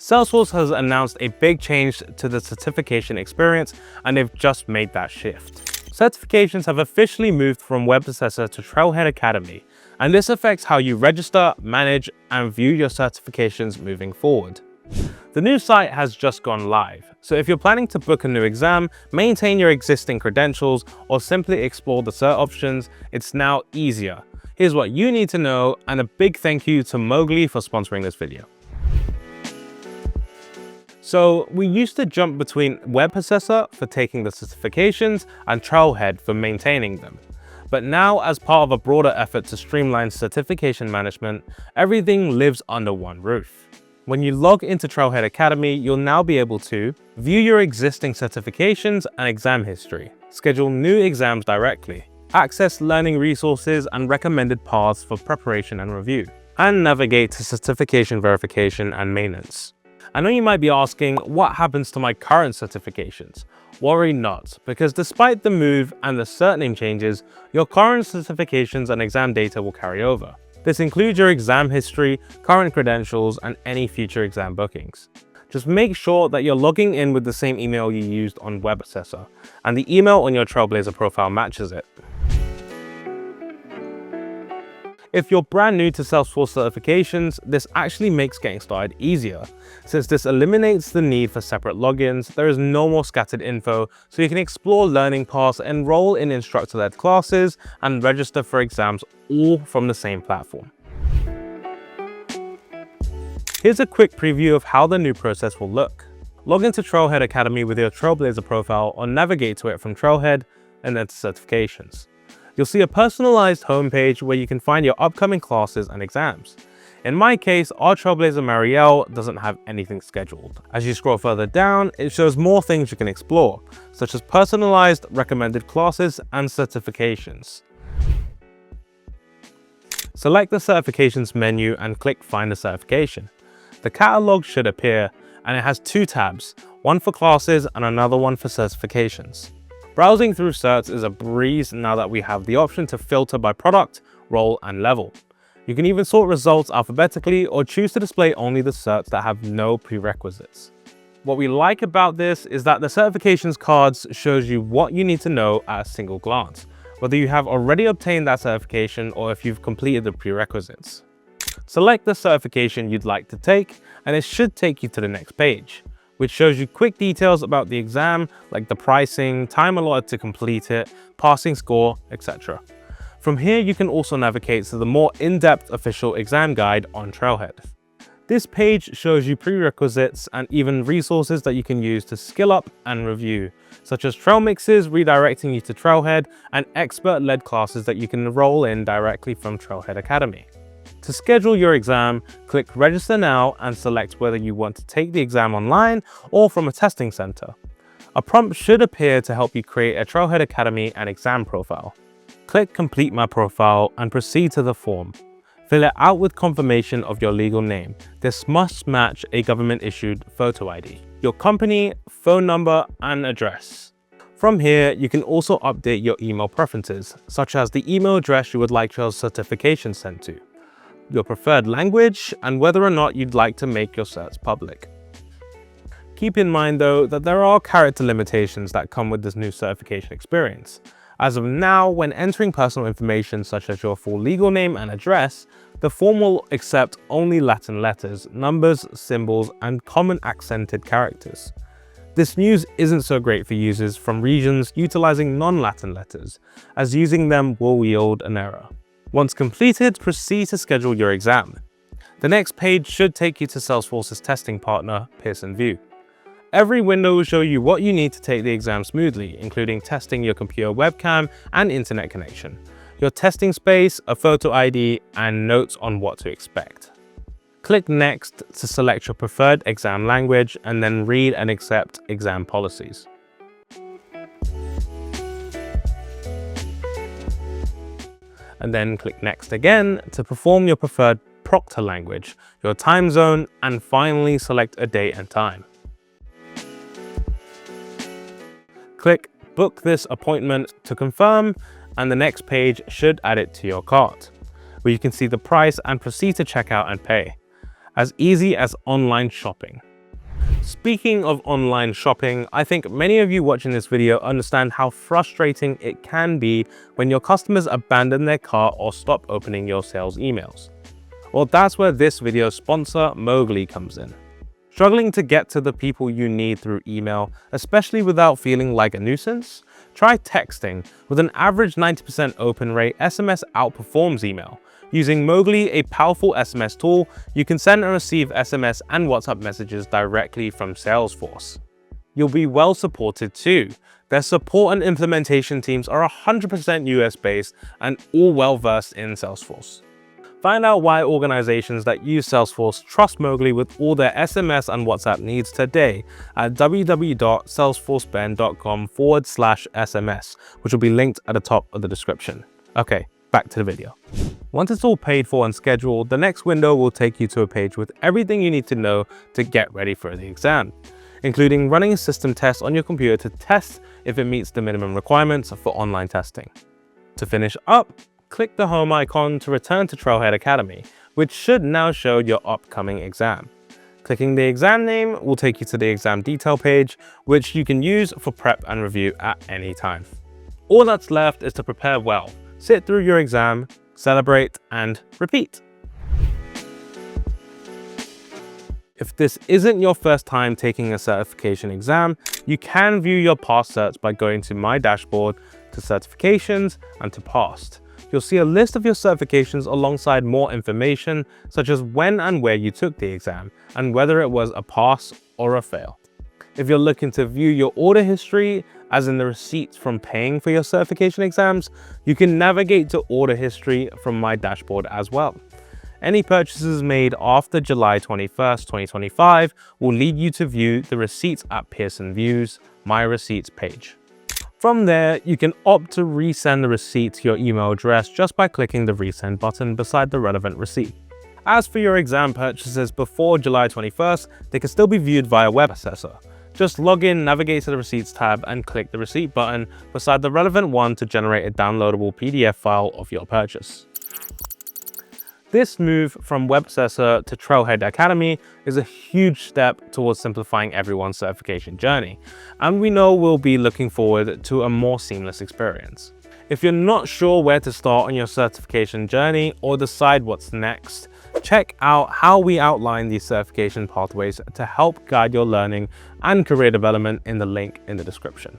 Salesforce has announced a big change to the certification experience, and they've just made that shift. Certifications have officially moved from WebAssessor to Trailhead Academy, and this affects how you register, manage, and view your certifications moving forward. The new site has just gone live, so if you're planning to book a new exam, maintain your existing credentials, or simply explore the cert options, it's now easier. Here's what you need to know, and a big thank you to Mowgli for sponsoring this video. So we used to jump between WebAssessor for taking the certifications and Trailhead for maintaining them. But now, as part of a broader effort to streamline certification management, everything lives under one roof. When you log into Trailhead Academy, you'll now be able to view your existing certifications and exam history, schedule new exams directly, access learning resources and recommended paths for preparation and review, and navigate to certification verification and maintenance. I know you might be asking, what happens to my current certifications? Worry not, because despite the move and the cert name changes, your current certifications and exam data will carry over. This includes your exam history, current credentials, and any future exam bookings. Just make sure that you're logging in with the same email you used on WebAssessor, and the email on your Trailblazer profile matches it. If you're brand new to Salesforce certifications, this actually makes getting started easier. Since this eliminates the need for separate logins, there is no more scattered info, so you can explore learning paths, enroll in instructor-led classes, and register for exams all from the same platform. Here's a quick preview of how the new process will look. Log into Trailhead Academy with your Trailblazer profile or navigate to it from Trailhead and then to certifications. You'll see a personalized homepage where you can find your upcoming classes and exams. In my case, our Trailblazer Marielle doesn't have anything scheduled. As you scroll further down, it shows more things you can explore, such as personalized recommended classes and certifications. Select the certifications menu and click Find a Certification. The catalog should appear, and it has two tabs, one for classes and another one for certifications. Browsing through certs is a breeze now that we have the option to filter by product, role, and level. You can even sort results alphabetically or choose to display only the certs that have no prerequisites. What we like about this is that the certifications cards shows you what you need to know at a single glance, whether you have already obtained that certification or if you've completed the prerequisites. Select the certification you'd like to take, and it should take you to the next page, which shows you quick details about the exam, like the pricing, time allotted to complete it, passing score, etc. From here, you can also navigate to the more in-depth official exam guide on Trailhead. This page shows you prerequisites and even resources that you can use to skill up and review, such as trail mixes redirecting you to Trailhead and expert-led classes that you can enroll in directly from Trailhead Academy. To schedule your exam, click Register Now and select whether you want to take the exam online or from a testing center. A prompt should appear to help you create a Trailhead Academy and exam profile. Click Complete My Profile and proceed to the form. Fill it out with confirmation of your legal name. This must match a government-issued photo ID, your company, phone number, and address. From here, you can also update your email preferences, such as the email address you would like your certification sent to, your preferred language, and whether or not you'd like to make your certs public. Keep in mind though that there are character limitations that come with this new certification experience. As of now, when entering personal information such as your full legal name and address, the form will accept only Latin letters, numbers, symbols, and common accented characters. This news isn't so great for users from regions utilizing non-Latin letters, as using them will yield an error. Once completed, proceed to schedule your exam. The next page should take you to Salesforce's testing partner, Pearson VUE. Every window will show you what you need to take the exam smoothly, including testing your computer webcam and internet connection, your testing space, a photo ID, and notes on what to expect. Click Next to select your preferred exam language and then read and accept exam policies. And then click Next again to perform your preferred proctor language, your time zone, and finally select a date and time. Click Book this appointment to confirm, and the next page should add it to your cart, where you can see the price and proceed to check out and pay. As easy as online shopping. Speaking of online shopping, I think many of you watching this video understand how frustrating it can be when your customers abandon their cart or stop opening your sales emails. Well, that's where this video's sponsor, Mowgli, comes in. Struggling to get to the people you need through email, especially without feeling like a nuisance? Try texting. With an average 90% open rate, SMS outperforms email. Using Mowgli, a powerful SMS tool, you can send and receive SMS and WhatsApp messages directly from Salesforce. You'll be well supported too. Their support and implementation teams are 100% US based and all well versed in Salesforce. Find out why organizations that use Salesforce trust Mowgli with all their SMS and WhatsApp needs today at www.salesforcebend.com/SMS, which will be linked at the top of the description. Okay, back to the video. Once it's all paid for and scheduled, the next window will take you to a page with everything you need to know to get ready for the exam, including running a system test on your computer to test if it meets the minimum requirements for online testing. To finish up, click the home icon to return to Trailhead Academy, which should now show your upcoming exam. Clicking the exam name will take you to the exam detail page, which you can use for prep and review at any time. All that's left is to prepare well, sit through your exam, celebrate, and repeat. If this isn't your first time taking a certification exam, you can view your past certs by going to My Dashboard, to Certifications, and to Past. You'll see a list of your certifications alongside more information, such as when and where you took the exam, and whether it was a pass or a fail. If you're looking to view your order history, as in the receipts from paying for your certification exams, you can navigate to order history from My Dashboard as well. Any purchases made after July 21st, 2025 will lead you to view the receipts at Pearson Views My Receipts page. From there, you can opt to resend the receipt to your email address just by clicking the resend button beside the relevant receipt. As for your exam purchases before July 21st, they can still be viewed via WebAssessor. Just log in, navigate to the Receipts tab, and click the Receipt button beside the relevant one to generate a downloadable PDF file of your purchase. This move from WebAssessor to Trailhead Academy is a huge step towards simplifying everyone's certification journey, and we know we'll be looking forward to a more seamless experience. If you're not sure where to start on your certification journey or decide what's next, check out how we outline these certification pathways to help guide your learning and career development in the link in the description.